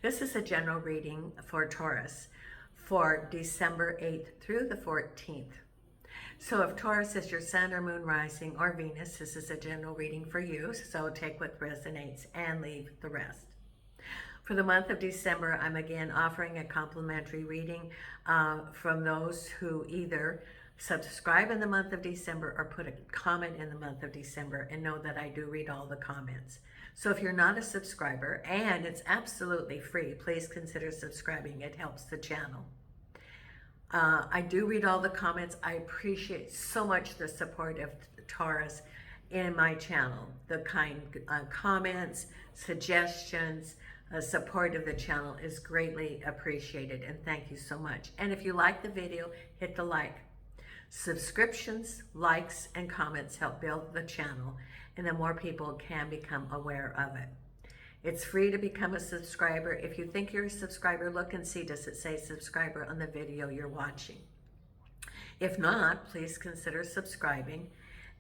This is a general reading for Taurus for December 8th through the 14th. So if Taurus is your sun or moon rising or Venus, this is a general reading for you. So take what resonates and leave the rest. For the month of December, I'm again offering a complimentary reading from those who either subscribe in the month of December or put a comment in the month of December, and know that I do read all the comments. So if you're not a subscriber, and it's absolutely free, please consider subscribing. It helps the channel. I do read all the comments. I appreciate so much the support of Taurus in my channel. The kind comments, suggestions, support of the channel is greatly appreciated, and thank you so much. And if you like the video, hit the like. Subscriptions, likes, and comments help build the channel, and then more people can become aware of it. It's free to become a subscriber. If you think you're a subscriber, look and see, does it say subscriber on the video you're watching? If not, please consider subscribing.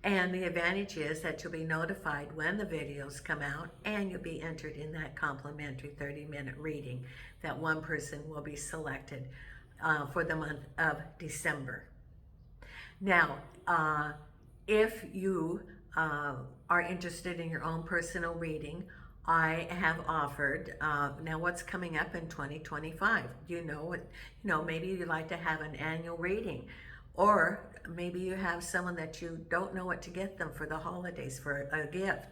And the advantage is that you'll be notified when the videos come out, and you'll be entered in that complimentary 30-minute reading. That one person will be selected for the month of December. Now, if you are interested in your own personal reading, I have offered, now what's coming up in 2025? You know, maybe you'd like to have an annual reading, or maybe you have someone that you don't know what to get them for the holidays, for a gift.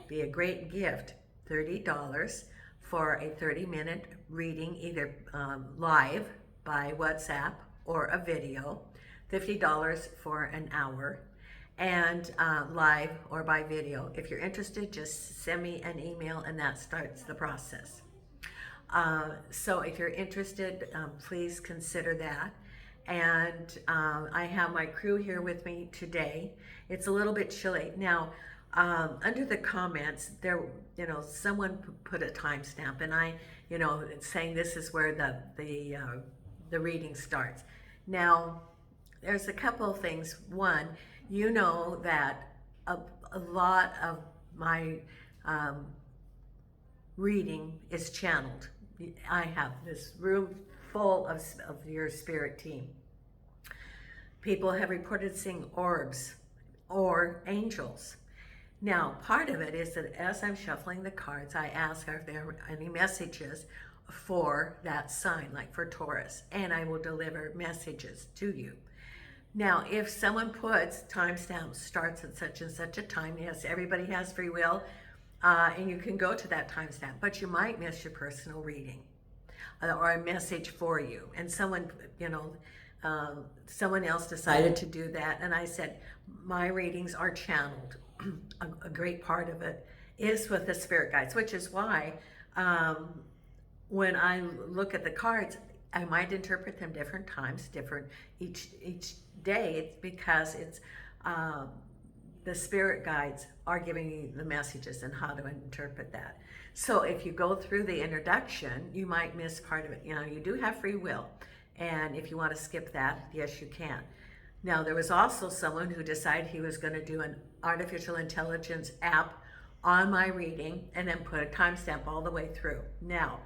Be a great gift, $30 for a 30-minute reading, either live by WhatsApp or a video, $50 for an hour, and live or by video. If you're interested, just send me an email, and that starts the process. So if you're interested, please consider that. And I have my crew here with me today. It's a little bit chilly. Now, under the comments, there, someone put a timestamp, and I, saying this is where the reading starts. Now, there's a couple of things. One, you know that a lot of my reading is channeled. I have this room full of your spirit team. People have reported seeing orbs or angels. Now, part of it is that as I'm shuffling the cards, I ask, are there any messages for that sign, like for Taurus, and I will deliver messages to you. Now, if someone puts timestamp starts at such and such a time, yes, everybody has free will, and you can go to that timestamp, but you might miss your personal reading or a message for you. And someone, someone else decided to do that, and I said, my readings are channeled. A great part of it is with the spirit guides, which is why when I look at the cards, I might interpret them different times, different each day. It's because it's the spirit guides are giving you the messages and how to interpret that. So if you go through the introduction, you might miss part of it. You do have free will, and if you want to skip that, yes, you can. Now, there was also someone who decided he was going to do an artificial intelligence app on my reading and then put a timestamp all the way through. Now,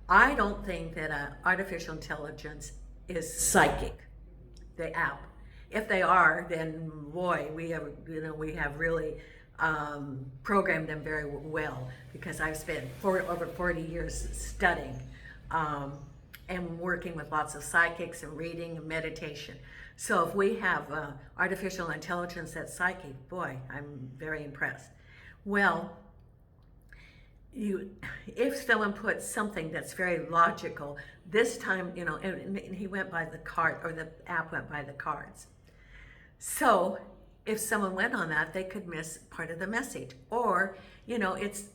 I don't think that artificial intelligence is psychic, the app. If they are, then boy, we have really programmed them very well, because I've spent over 40 years studying and working with lots of psychics and reading and meditation. So if we have artificial intelligence that's psychic, boy, I'm very impressed. Well, if someone puts something that's very logical, this time, and he went by the card, or the app went by the cards. So if someone went on that, they could miss part of the message. Or, it's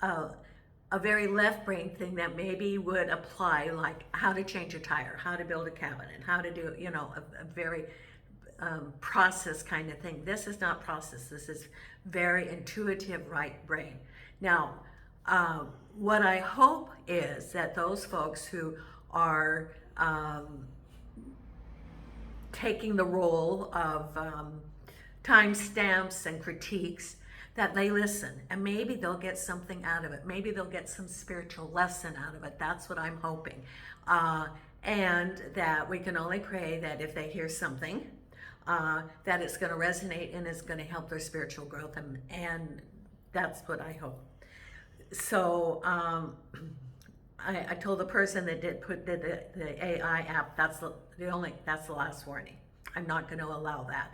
a very left brain thing that maybe would apply, like how to change a tire, how to build a cabinet, how to do, a very process kind of thing. This is not process. This is very intuitive right brain. Now, what I hope is that those folks who are taking the role of timestamps and critiques, that they listen, and maybe they'll get something out of it. Maybe they'll get some spiritual lesson out of it. That's what I'm hoping. And that we can only pray that if they hear something, that it's going to resonate and it's going to help their spiritual growth, and that's what I hope. So I told the person that did the AI app, that's the last warning. I'm not going to allow that.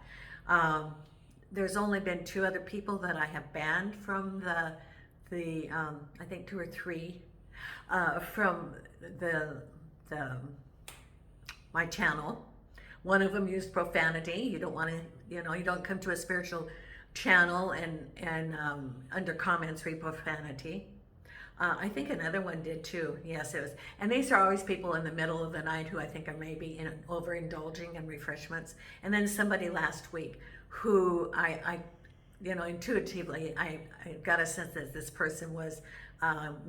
There's only been 2 other people that I have banned from the I think 2 or 3 from my channel. One of them used profanity. You don't want to, you don't come to a spiritual channel and under comments read profanity. I think another one did too. Yes, it was. And these are always people in the middle of the night who I think are maybe overindulging in refreshments. And then somebody last week who I intuitively, I got a sense that this person was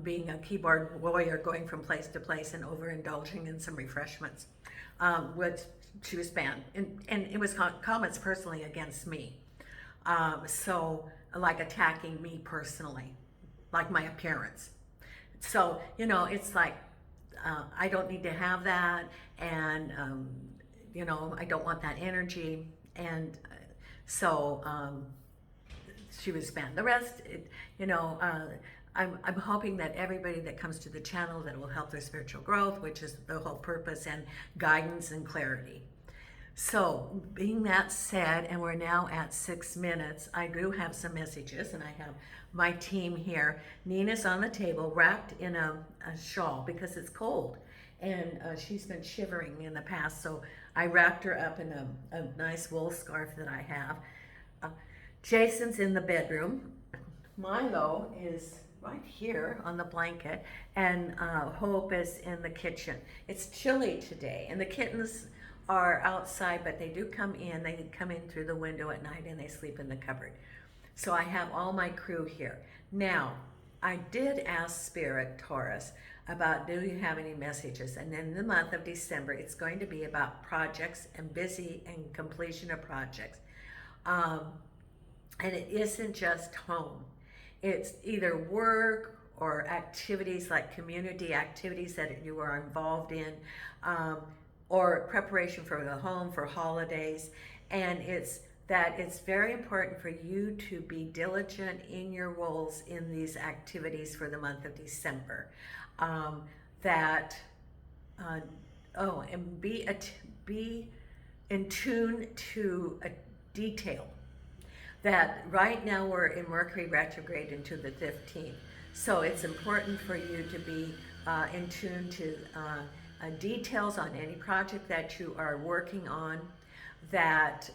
being a keyboard warrior, going from place to place and overindulging in some refreshments, which she was banned. And it was comments personally against me. So like attacking me personally, like my appearance. So, it's like, I don't need to have that, and, I don't want that energy, and so she was banned. The rest, I'm hoping that everybody that comes to the channel, that it will help their spiritual growth, which is the whole purpose, and guidance and clarity. So, being that said, and we're now at 6 minutes, I do have some messages, and I have my team here. Nina's on the table, wrapped in a shawl because it's cold, and she's been shivering in the past, so I wrapped her up in a nice wool scarf that I have. Jason's in the bedroom. Milo is right here on the blanket, and Hope is in the kitchen. It's chilly today, and the kittens are outside, but they do come in. They come in through the window at night, and they sleep in the cupboard. So I have all my crew here. Now, I did ask Spirit, Taurus, about do you have any messages? And in the month of December, it's going to be about projects and busy and completion of projects. And it isn't just home. It's either work or activities like community activities that you are involved in, or preparation for the home, for holidays. And it's very important for you to be diligent in your roles in these activities for the month of December. And be in tune to a detail. That right now we're in Mercury retrograde into the 15th. So it's important for you to be in tune to details on any project that you are working on. That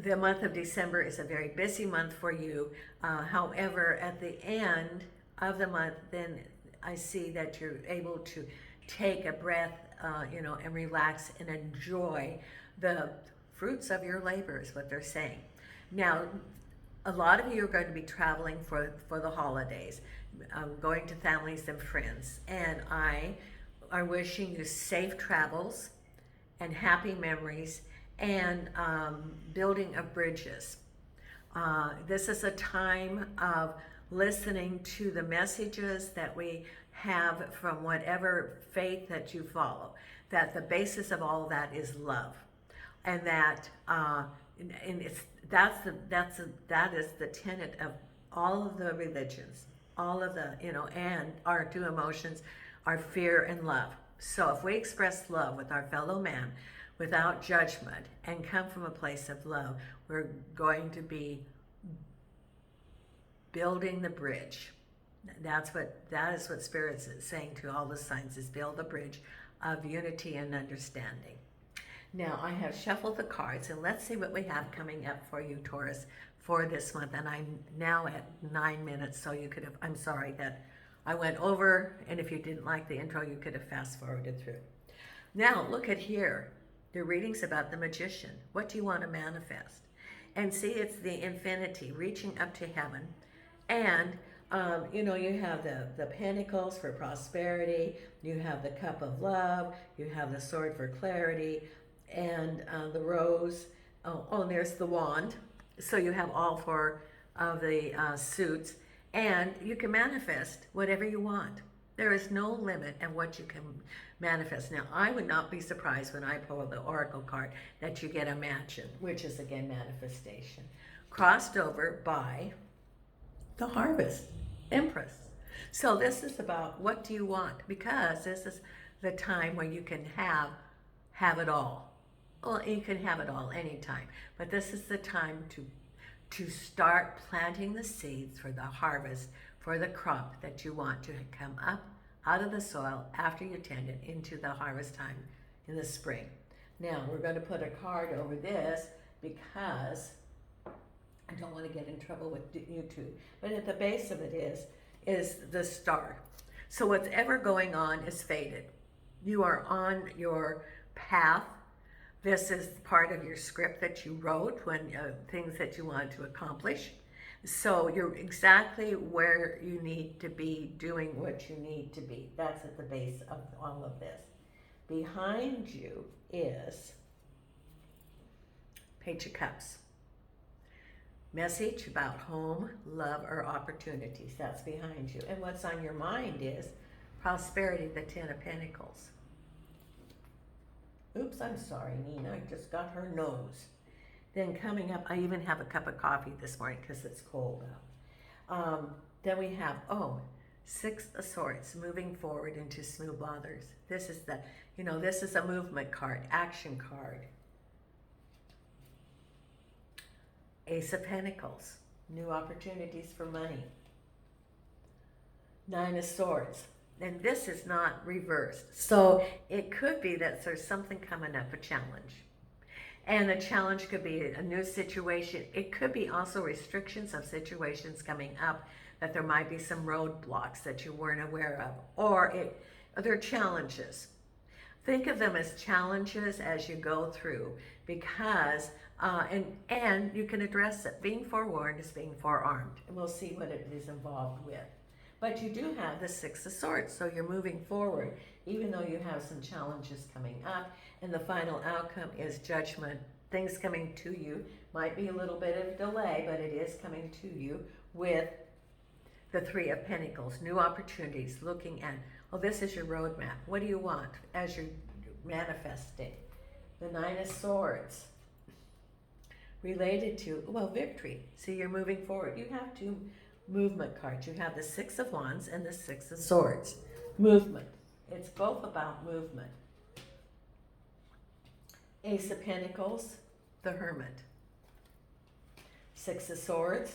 the month of December is a very busy month for you. However, at the end of the month, then I see that you're able to take a breath, and relax and enjoy the fruits of your labor, is what they're saying. Now, a lot of you are going to be traveling for the holidays, going to families and friends, and I are wishing you safe travels and happy memories, and building of bridges. This is a time of listening to the messages that we have from whatever faith that you follow, that the basis of all of that is love, and that that is the tenet of all of the religions, all of the, and our 2 emotions are fear and love. So if we express love with our fellow man without judgment and come from a place of love, we're going to be building the bridge. That is what Spirit is saying to all the signs, is build the bridge of unity and understanding. Now, I have shuffled the cards, and let's see what we have coming up for you, Taurus, for this month. And I'm now at 9 minutes, so you could have, I'm sorry that I went over, and if you didn't like the intro, you could have fast forwarded through. Now, look at here. The reading's about the magician. What do you want to manifest? And see, it's the infinity, reaching up to heaven. And, you have the pentacles for prosperity. You have the cup of love. You have the sword for clarity. And the rose. Oh, and there's the wand. So you have all 4 suits, and you can manifest whatever you want. There is no limit at what you can manifest. Now, I would not be surprised when I pull the Oracle card that you get a mansion, which is again manifestation, crossed over by the Harvest, Empress. So this is about what do you want, because this is the time where you can have it all. Well, you can have it all anytime, but this is the time to start planting the seeds for the harvest, for the crop that you want to come up out of the soil after you tend it into the harvest time in the spring. Now, we're going to put a card over this because I don't want to get in trouble with YouTube. But at the base of it is the star. So whatever going on is fated. You are on your path. This is part of your script that you wrote when things that you wanted to accomplish. So you're exactly where you need to be, doing what you need to be. That's at the base of all of this. Behind you is Page of Cups. Message about home, love, or opportunities. That's behind you. And what's on your mind is prosperity, the Ten of Pentacles. Oops, I'm sorry, Nina. I just got her nose. Then coming up, I even have a cup of coffee this morning because it's cold out. Then we have, Six of Swords, moving forward into smooth waters. This is this is a movement card, action card. Ace of Pentacles, new opportunities for money. Nine of Swords. And this is not reversed. So it could be that there's something coming up, a challenge. And the challenge could be a new situation. It could be also restrictions of situations coming up, that there might be some roadblocks that you weren't aware of. Or they're challenges. Think of them as challenges as you go through, because, and you can address it. Being forewarned is being forearmed. And we'll see what it is involved with. But you do have the Six of Swords, so you're moving forward, even though you have some challenges coming up. And the final outcome is judgment. Things coming to you. Might be a little bit of delay, but it is coming to you with the Three of Pentacles. New opportunities, looking at, this is your roadmap. What do you want as you're manifesting? The Nine of Swords. Related to, victory. See, you're moving forward. You have two movement cards. You have the Six of Wands and the Six of Swords. Movement. It's both about movement. Ace of Pentacles, the Hermit. Six of Swords,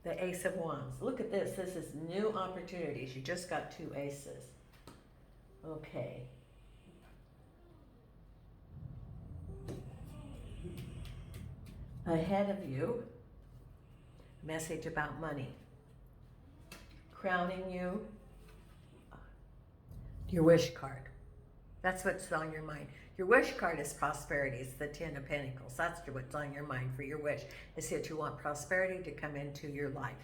the Ace of Wands. Look at this. This is new opportunities. You just got two aces. Okay. Ahead of you, message about money. Crowning you, your wish card. That's what's on your mind. Your wish card is prosperity. It's the Ten of Pentacles. That's what's on your mind for your wish. Is that you want prosperity to come into your life.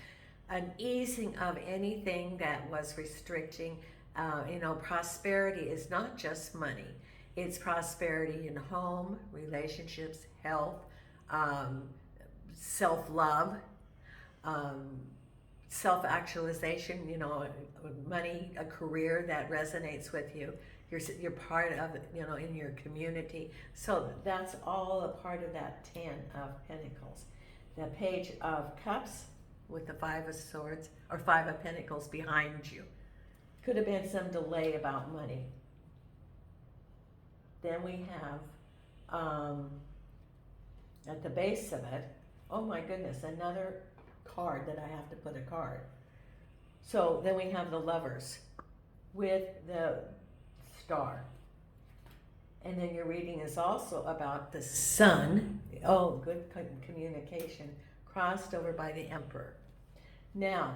An easing of anything that was restricting. Prosperity is not just money. It's prosperity in home, relationships, health, self-love, self-actualization, money, a career that resonates with you. You're part of, in your community. So that's all a part of that Ten of Pentacles. The Page of Cups with the Five of Swords, or Five of Pentacles behind you. Could have been some delay about money. Then we have, at the base of it, oh my goodness, another card that I have to put a card. So then we have the Lovers with the Star. And then your reading is also about the Sun. Oh, good communication. Crossed over by the Emperor. Now,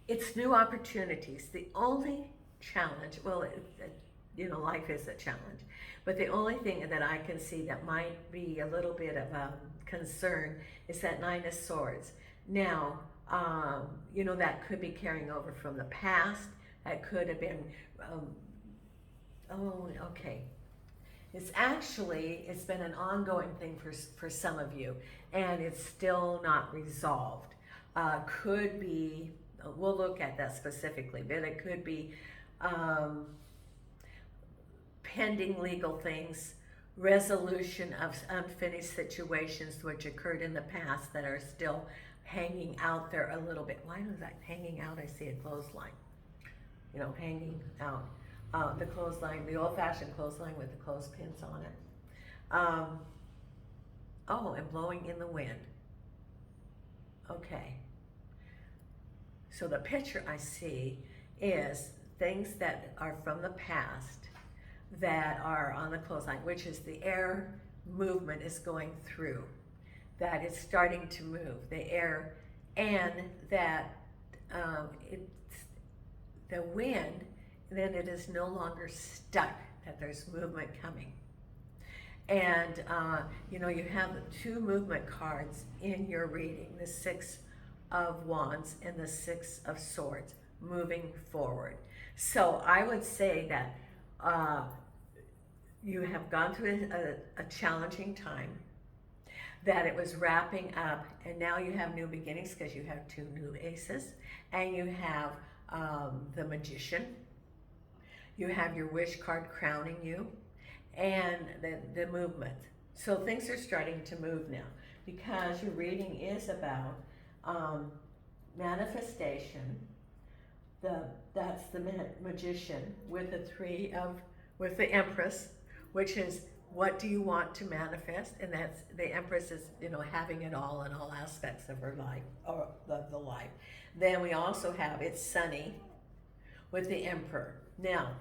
it's new opportunities. The only challenge, life is a challenge, but the only thing that I can see that might be a little bit of a concern is that Nine of Swords. Now, that could be carrying over from the past. That could have been, It's been an ongoing thing for some of you, and it's still not resolved. Could be, we'll look at that specifically, but it could be pending legal things, resolution of unfinished situations which occurred in the past that are still hanging out there a little bit. Why is that hanging out? I see a clothesline, you know, hanging out. The clothesline, the old-fashioned clothesline with the clothespins on it. Oh, and blowing in the wind. Okay. So the picture I see is things that are from the past that are on the clothesline, which is the air movement is going through, that it's starting to move, the air, and that it's the wind, then it is no longer stuck, that there's movement coming. And you know, you have the two movement cards in your reading, the Six of Wands and the Six of Swords, moving forward. So I would say that you have gone through a challenging time, that it was wrapping up, and now you have new beginnings because you have two new aces, and you have the Magician, you have your wish card crowning you, and the movement. So things are starting to move now, because your reading is about manifestation. That's the Magician with with the Empress, which is what do you want to manifest, and that's the Empress is, you know, having it all in all aspects of her life, or the life. Then we also have it's sunny with the Emperor. Now,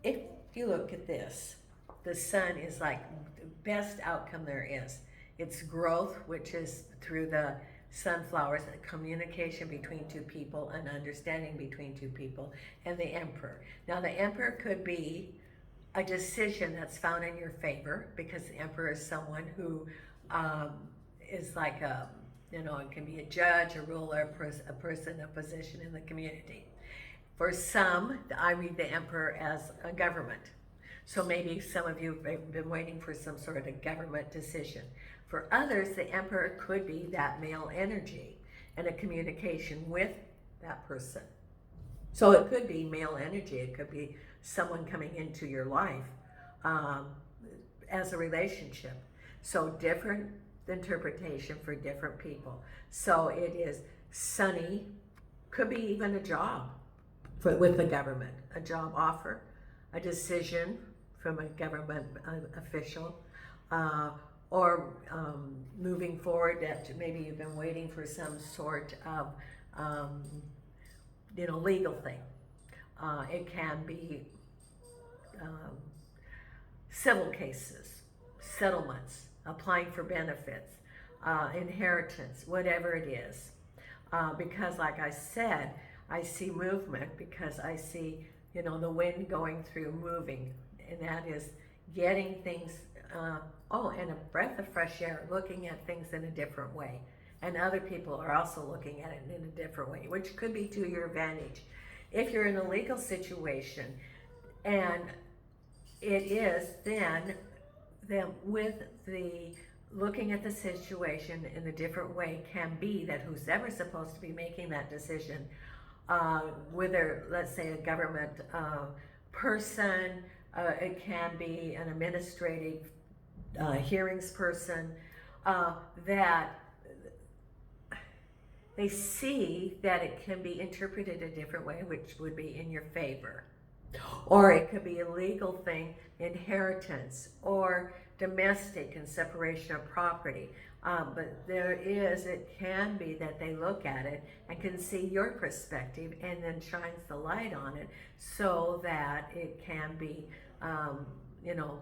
if you look at this, the sun is like the best outcome there is. It's growth, which is through the sunflowers, and communication between two people, and understanding between two people, and the Emperor. Now the Emperor could be a decision that's found in your favor, because the Emperor is someone who is like a, you know, it can be a judge, a ruler, a person, a position in the community. For some, I read the Emperor as a government. So maybe some of you have been waiting for some sort of a government decision. For others, the Emperor could be that male energy and a communication with that person. So it could be male energy. It could be someone coming into your life as a relationship. So different interpretation for different people. So it is sunny, could be even a job with the government, a job offer, a decision from a government official, or moving forward that maybe you've been waiting for some sort of you know, legal thing. It can be civil cases, settlements, applying for benefits, inheritance, whatever it is. Because like I said, I see movement, because I see, you know, the wind going through, moving, and that is getting things, and a breath of fresh air, looking at things in a different way. And other people are also looking at it in a different way, which could be to your advantage. If you're in a legal situation, and it is then with the looking at the situation in a different way, can be that whoever's supposed to be making that decision, whether, let's say, a government person, it can be an administrative hearings person, that they see that it can be interpreted a different way, which would be in your favor. Or it could be a legal thing, inheritance, or domestic and separation of property. But it can be that they look at it and can see your perspective, and then shines the light on it, so that it can be, you know,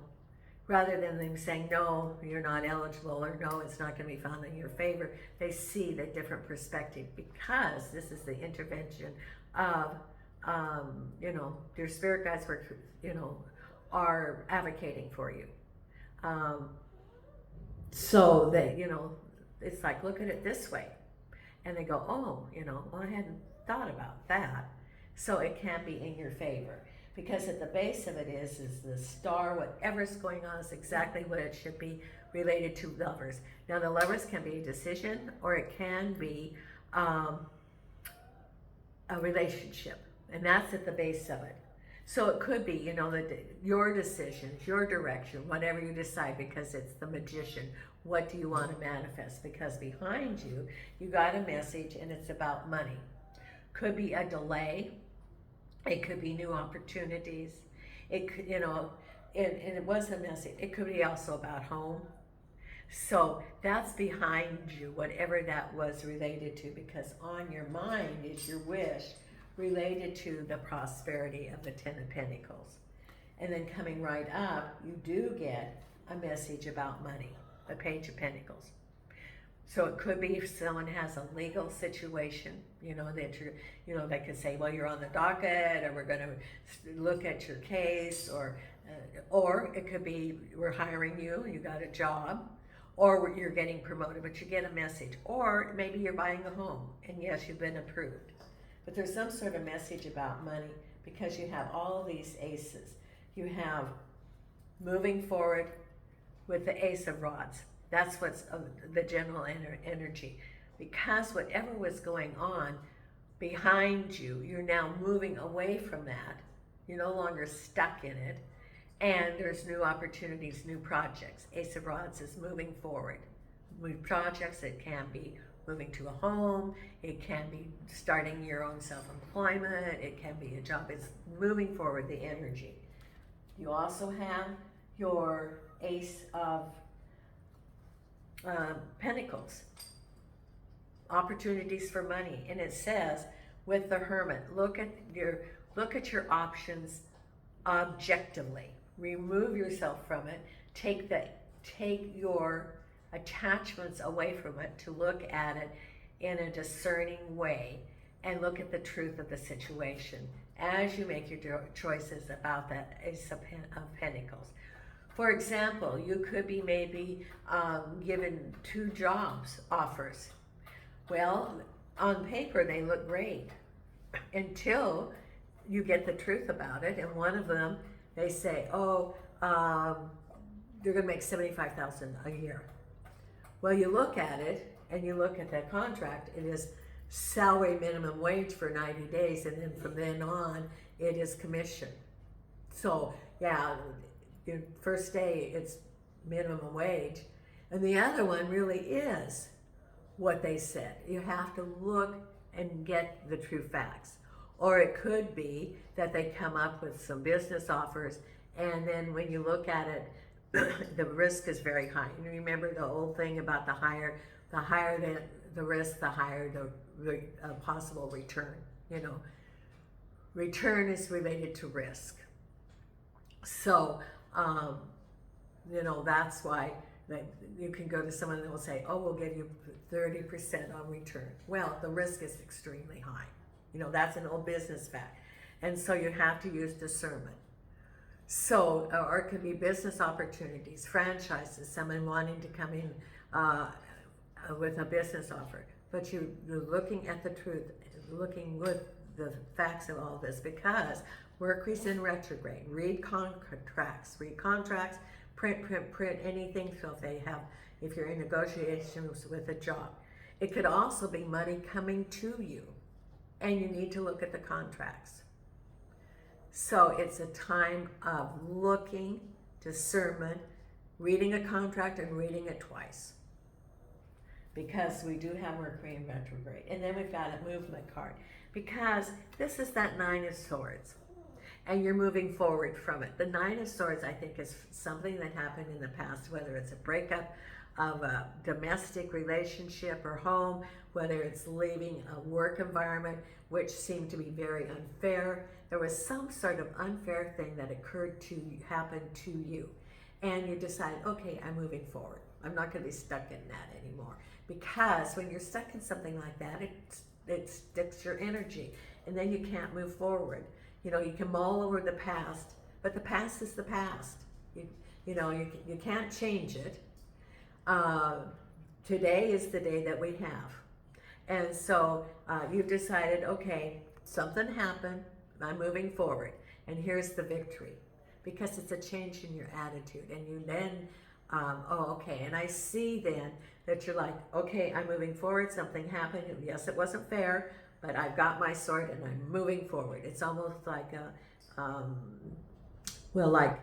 rather than them saying, no, you're not eligible, or no, it's not going to be found in your favor, they see the different perspective, because this is the intervention of, you know, your spirit guides were, you know, are advocating for you. So that, you know, it's like, look at it this way. And they go, oh, you know, well, I hadn't thought about that. So it can be in your favor. because at the base of it is the star. Whatever's going on is exactly what it should be, related to lovers. Now the lovers can be a decision, or it can be a relationship, and that's at the base of it. So it could be, you know, your decisions, your direction, whatever you decide, because it's the Magician. What do you want to manifest? Because behind you, you got a message, and it's about money. Could be a delay. It could be new opportunities. It could, you know, and it was a message. It could be also about home. So that's behind you, whatever that was related to, because on your mind is your wish related to the prosperity of the Ten of Pentacles. And then coming right up, you do get a message about money, the Page of Pentacles. So it could be if someone has a legal situation, you know, that you're, you know, they could say, well, you're on the docket, or we're going to look at your case, or it could be we're hiring you, you got a job, or you're getting promoted, but you get a message, or maybe you're buying a home, and yes, you've been approved. But there's some sort of message about money, because you have all these aces. You have moving forward with the Ace of Rods. That's what's the general energy. Because whatever was going on behind you, you're now moving away from that. You're no longer stuck in it. And there's new opportunities, new projects. Ace of Rods is moving forward. New projects, it can be moving to a home, it can be starting your own self-employment, it can be a job. It's moving forward, the energy. You also have your Ace of Pentacles, opportunities for money, and it says with the Hermit, look at your options objectively. Remove yourself from it. Take your attachments away from it to look at it in a discerning way, and look at the truth of the situation as you make your choices about that Ace of Pentacles. For example, you could be maybe given 2 jobs offers. Well, on paper they look great until you get the truth about it, and one of them, they say, oh, they're going to make $75,000 a year. Well, you look at it, and you look at that contract, it is salary minimum wage for 90 days, and then from then on, it is commission. So, yeah, your first day, it's minimum wage. And the other one really is what they said. You have to look and get the true facts. Or it could be that they come up with some business offers, and then when you look at it, the risk is very high. You remember the old thing about the higher the risk, the higher the possible return. You know, return is related to risk. So, you know, that's why you can go to someone that will say, oh, we'll give you 30% on return. Well, the risk is extremely high. You know, that's an old business fact. And so you have to use discernment. So, or it could be business opportunities, franchises, someone wanting to come in with a business offer. But you're looking at the truth, looking with the facts of all this, because Mercury's in retrograde. Read contracts, print anything. So if you're in negotiations with a job, it could also be money coming to you, and you need to look at the contracts. So it's a time of looking, discernment, reading a contract and reading it twice, because we do have Mercury in retrograde. And then we've got a movement card, because this is that 9 of Swords, and you're moving forward from it. The 9 of Swords, I think, is something that happened in the past, whether it's a breakup of a domestic relationship or home, whether it's leaving a work environment, which seemed to be very unfair. There was some sort of unfair thing that happened to you. And you decide, okay, I'm moving forward. I'm not going to be stuck in that anymore. Because when you're stuck in something like that, it sticks your energy, and then you can't move forward. You know, you can mull over the past, but the past is the past. You can't change it. Today is the day that we have. And so you've decided, okay, something happened, I'm moving forward. And here's the victory, because it's a change in your attitude. And you then, oh, okay. And I see then that you're like, okay, I'm moving forward. Something happened. Yes, it wasn't fair, but I've got my sword and I'm moving forward. It's almost like a, well, like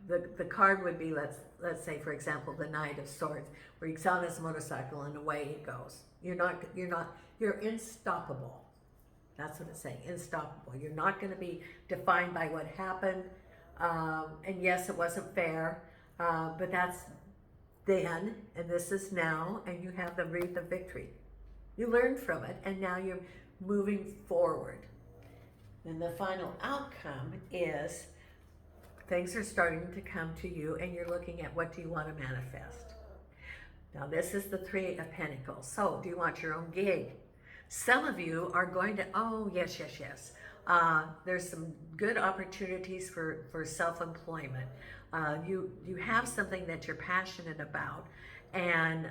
the card would be, let's say, for example, the Knight of Swords, where he's on his motorcycle and away he goes. You're unstoppable. That's what it's saying, unstoppable. You're not going to be defined by what happened. And yes, it wasn't fair, but that's then, and this is now, and you have the wreath of victory. You learned from it, and now you're moving forward. And the final outcome is things are starting to come to you, and you're looking at what do you want to manifest. Now, this is the Three of Pentacles. So, do you want your own gig? Some of you are going to, oh, yes, yes, yes. There's some good opportunities for self-employment. You have something that you're passionate about. And,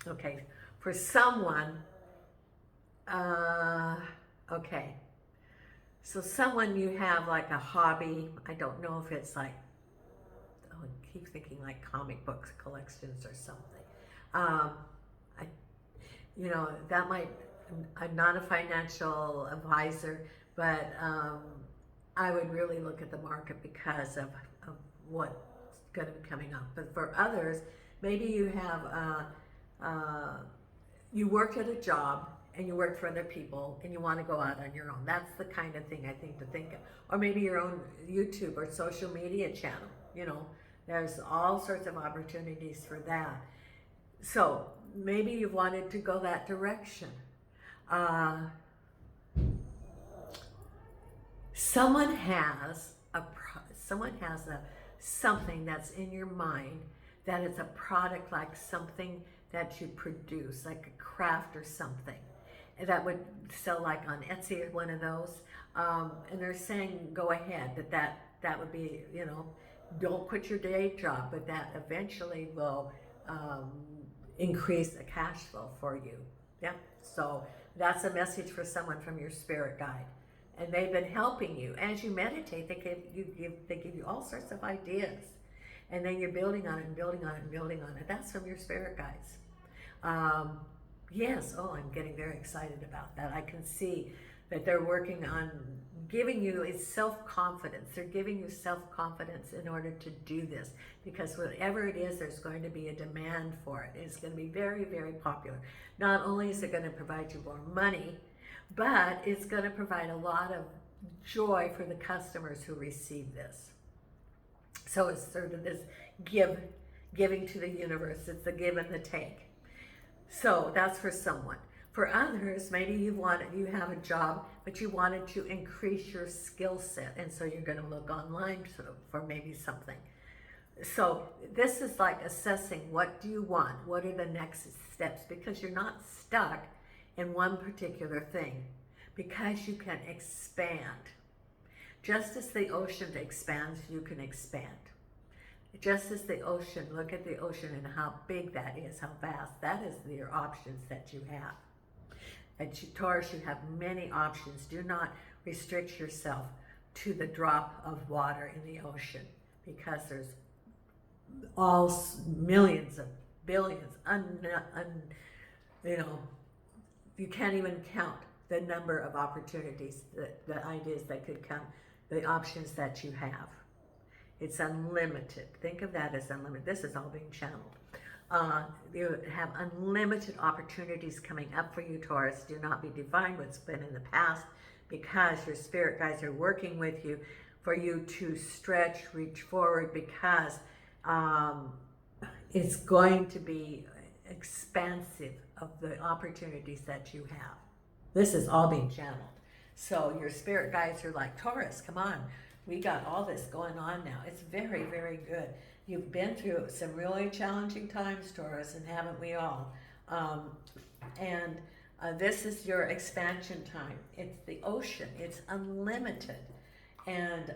okay, for someone, okay. So someone you have like a hobby, I don't know if it's like, oh, I keep thinking like comic books collections or something. That might, I'm not a financial advisor, but I would really look at the market because of what's going to be coming up. But for others, maybe you have, you worked at a job and you work for other people and you want to go out on your own. That's the kind of thing I think to think of. Or maybe your own YouTube or social media channel. There's all sorts of opportunities for that. So maybe you wanted to go that direction. Someone has something that's in your mind that is a product, like something that you produce, like a craft or something that would sell, like on Etsy or one of those. And they're saying go ahead, that would be, don't quit your day job, but that eventually will increase a cash flow for you. Yeah. So that's a message for someone from your spirit guide. And they've been helping you. As you meditate, they give you all sorts of ideas. And then you're building on it and building on it and building on it. That's from your spirit guides. Yes, I'm getting very excited about that. I can see that they're working on giving you self-confidence. They're giving you self-confidence in order to do this, because whatever it is, there's going to be a demand for it. It's going to be very, very popular. Not only is it going to provide you more money, but it's going to provide a lot of joy for the customers who receive this. So it's sort of this giving to the universe. It's the give and the take. So that's for someone. For others, maybe you have a job, but you wanted to increase your skill set, and so you're going to look online for maybe something. So this is like assessing, what do you want? What are the next steps? Because you're not stuck in one particular thing, because you can expand. Just as the ocean expands, you can expand. Just as the ocean, look at the ocean and how big that is, how vast. That is your options that you have. At Taurus, you have many options. Do not restrict yourself to the drop of water in the ocean, because there's all millions of billions, you can't even count the number of opportunities, the ideas that could come, the options that you have. It's unlimited. Think of that as unlimited. This is all being channeled. You have unlimited opportunities coming up for you, Taurus. Do not be defined what's been in the past, because your spirit guides are working with you for you to stretch, reach forward, because it's going to be expansive of the opportunities that you have. This is all being channeled. So your spirit guides are like, Taurus, come on. We got all this going on now. It's very, very good. You've been through some really challenging times, Taurus, and haven't we all? This is your expansion time. It's the ocean. It's unlimited. And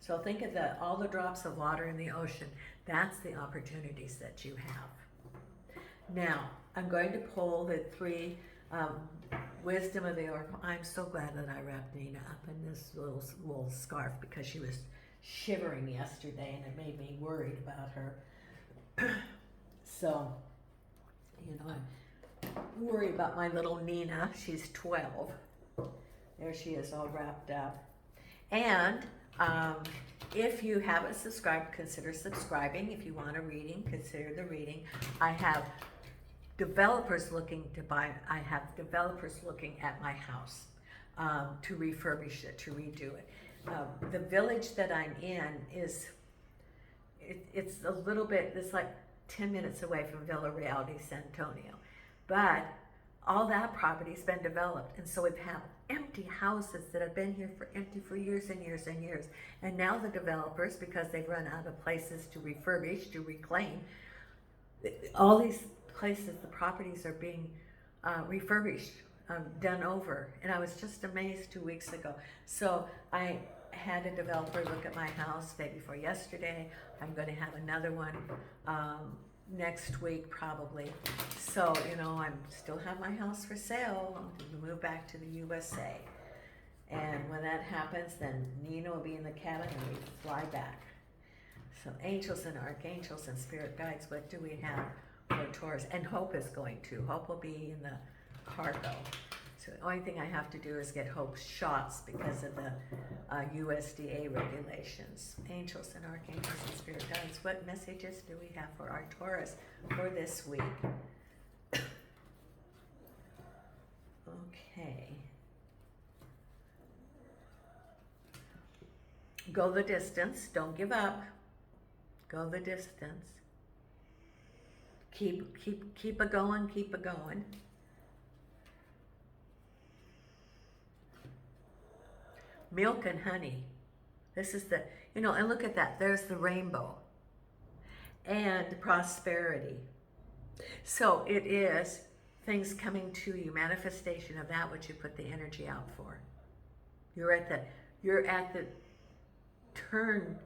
so think of all the drops of water in the ocean. That's the opportunities that you have. Now, I'm going to pull the three Wisdom of the Oracle. I'm so glad that I wrapped Nina up in this little wool scarf because she was shivering yesterday and it made me worried about her. So, you know, I worry about my little Nina. She's 12. There she is, all wrapped up. And if you haven't subscribed, consider subscribing. If you want a reading, consider the reading. I have developers looking to buy. I have developers looking at my house to refurbish it, to redo it. The village that I'm in is, it's a little bit, it's like 10 minutes away from Villa Real de San Antonio. But all that property's been developed, and so we've had empty houses that have been here for empty for years and years and years. And now the developers, because they've run out of places to refurbish, to reclaim, all these places, the properties are being refurbished, done over. And I was just amazed 2 weeks ago. So I had a developer look at my house day before yesterday. I'm going to have another one next week probably. So, you know, I still have my house for sale. I'm going to move back to the USA. And when that happens, then Nina will be in the cabin and we fly back. So angels and archangels and spirit guides, what do we have for Taurus? And Hope is going to. Hope will be in the cargo. So the only thing I have to do is get Hope's shots because of the USDA regulations. Angels and archangels and spirit guides, what messages do we have for our Taurus for this week? Okay. Go the distance. Don't give up. Go the distance. Keep it going. Keep it going. Milk and honey. This is the, you know, and look at that. There's the rainbow. And prosperity. So it is things coming to you, manifestation of that which you put the energy out for. You're at the turn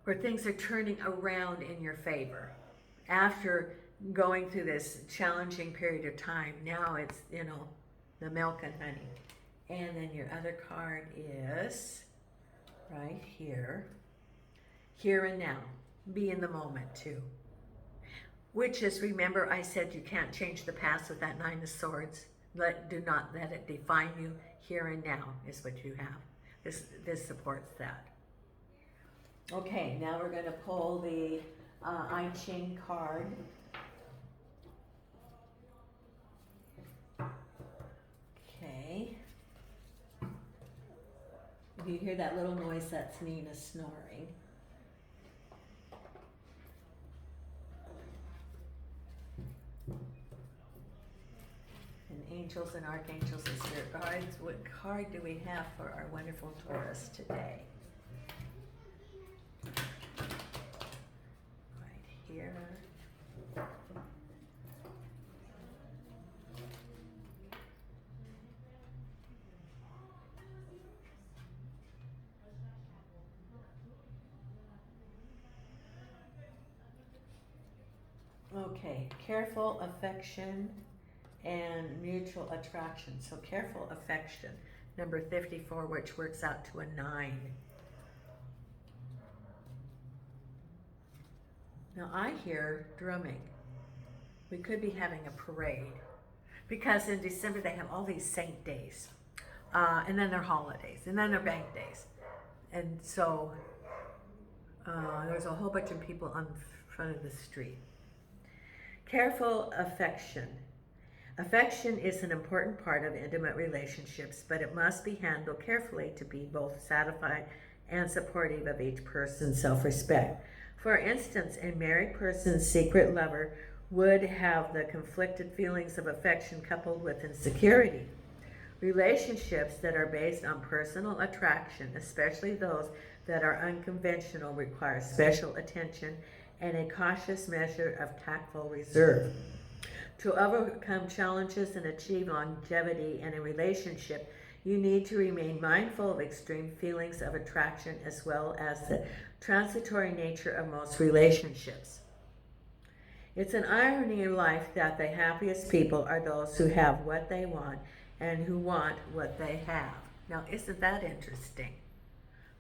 where things are turning around in your favor. After going through this challenging period of time, now it's, you know, the milk and honey. And then your other card is right here. Here and now. Be in the moment too. Which is, remember I said you can't change the past with that 9 of Swords. Do not let it define you. Here and now is what you have. This supports that. Okay, now we're going to pull the I Ching card. Okay. If you hear that little noise, that's Nina snoring. And angels and archangels and spirit guides, what card do we have for our wonderful Taurus today? Right here. Okay, careful affection and mutual attraction. So careful affection, number 54, which works out to a 9. Now I hear drumming. We could be having a parade because in December they have all these saint days, and then their holidays, and then their bank days. And so there's a whole bunch of people on front of the street. Careful affection. Affection is an important part of intimate relationships, but it must be handled carefully to be both satisfied and supportive of each person's self-respect. For instance, a married person's secret lover would have the conflicted feelings of affection coupled with insecurity. Relationships that are based on personal attraction, especially those that are unconventional, require special attention and a cautious measure of tactful reserve. To overcome challenges and achieve longevity in a relationship, you need to remain mindful of extreme feelings of attraction as well as the transitory nature of most relationships. It's an irony in life that the happiest people are those who have what they want and who want what they have. Now, isn't that interesting?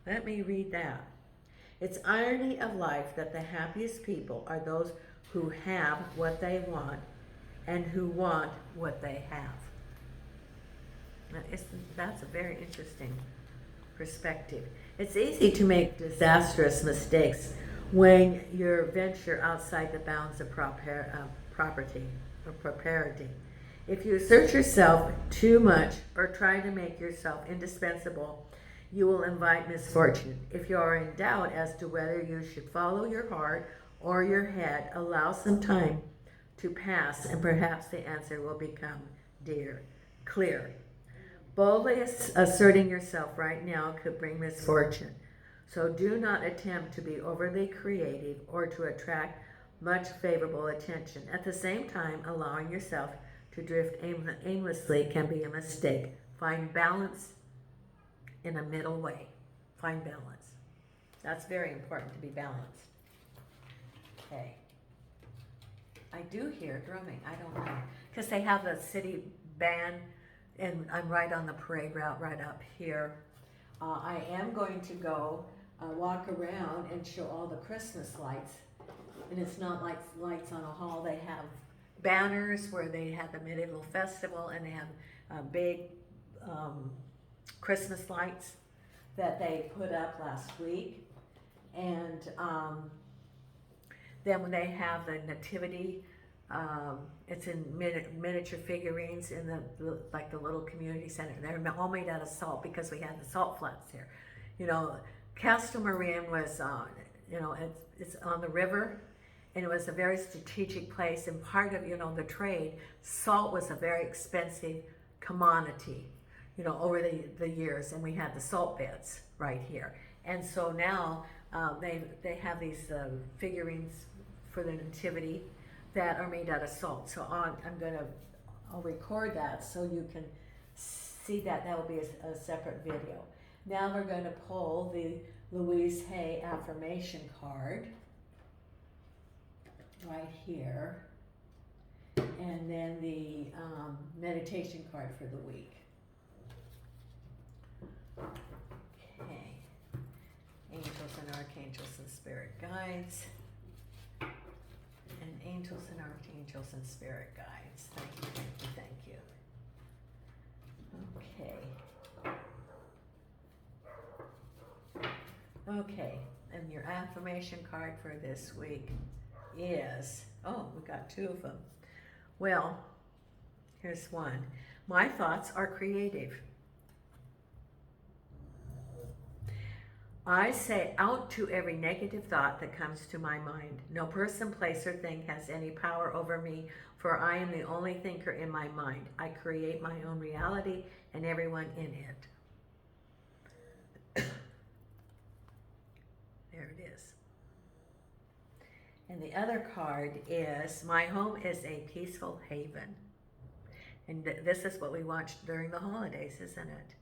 Let me read that. It's irony of life that the happiest people are those who have what they want and who want what they have. Now, that's a very interesting perspective. It's easy to make disastrous mistakes when you venture outside the bounds of propriety. If you assert yourself too much or try to make yourself indispensable, you will invite misfortune. If you are in doubt as to whether you should follow your heart or your head, allow some time to pass and perhaps the answer will become clear. Boldly asserting yourself right now could bring misfortune. So do not attempt to be overly creative or to attract much favorable attention. At the same time, allowing yourself to drift aimlessly can be a mistake. Find balance in a middle way. Find balance. That's very important, to be balanced. Okay. I do hear drumming. I don't know. Because they have the city band, and I'm right on the parade route right up here. I am going to go walk around and show all the Christmas lights. And it's not like lights on a hall. They have banners where they have the medieval festival, and they have big Christmas lights that they put up last week. And then when they have the nativity, it's in miniature figurines in the little community center. They're all made out of salt because we had the salt flats here. You know, Castle Marin was it's on the river, and it was a very strategic place. And part of the trade, salt was a very expensive commodity, over the years. And we had the salt beds right here. And so now they have these figurines for the nativity that are made out of salt. So I'll record that so you can see that. That will be a separate video. Now we're going to pull the Louise Hay affirmation card right here, and then the meditation card for the week. Okay. Angels and archangels and spirit guides. And angels and archangels and spirit guides. Thank you, thank you, thank you. Okay, and your affirmation card for this week is, we got two of them. Well, here's one. My thoughts are creative. I say out to every negative thought that comes to my mind. No person, place, or thing has any power over me, for I am the only thinker in my mind. I create my own reality and everyone in it. There it is. And the other card is, my home is a peaceful haven. And this is what we watched during the holidays, isn't it?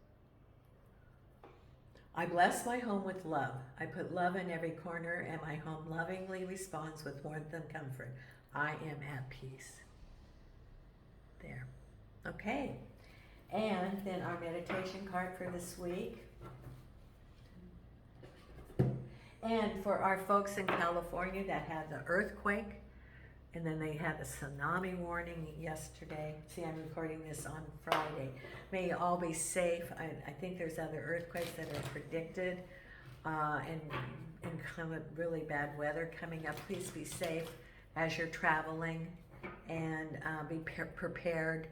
I bless my home with love. I put love in every corner, and my home lovingly responds with warmth and comfort. I am at peace. There. Okay. And then our meditation card for this week. And for our folks in California that had the earthquake, and then they had the tsunami warning yesterday. See, I'm recording this on Friday. May you all be safe. I think there's other earthquakes that are predicted, and really bad weather coming up. Please be safe as you're traveling, and be prepared.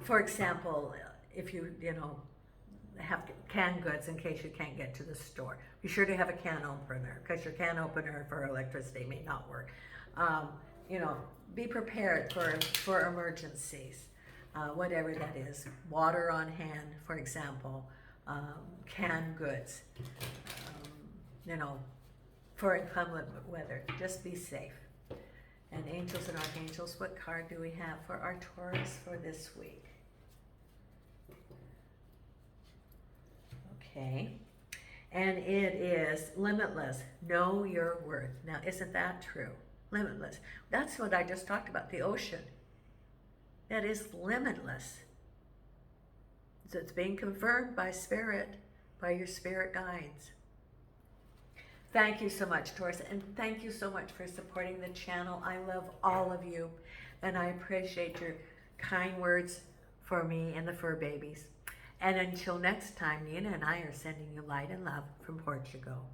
For example, if you have canned goods in case you can't get to the store. Be sure to have a can opener, because your can opener for electricity may not work. Be prepared for emergencies, whatever that is. Water on hand, for example, canned goods, for inclement weather. Just be safe. And angels and archangels, what card do we have for our Taurus for this week? Okay, And it is limitless. Know your worth. Now, isn't that true? Limitless. That's what I just talked about, the ocean. That is limitless. So it's being confirmed by spirit, by your spirit guides. Thank you so much, Taurus, and thank you so much for supporting the channel. I love all of you, and I appreciate your kind words for me and the fur babies. And until next time, Nina and I are sending you light and love from Portugal.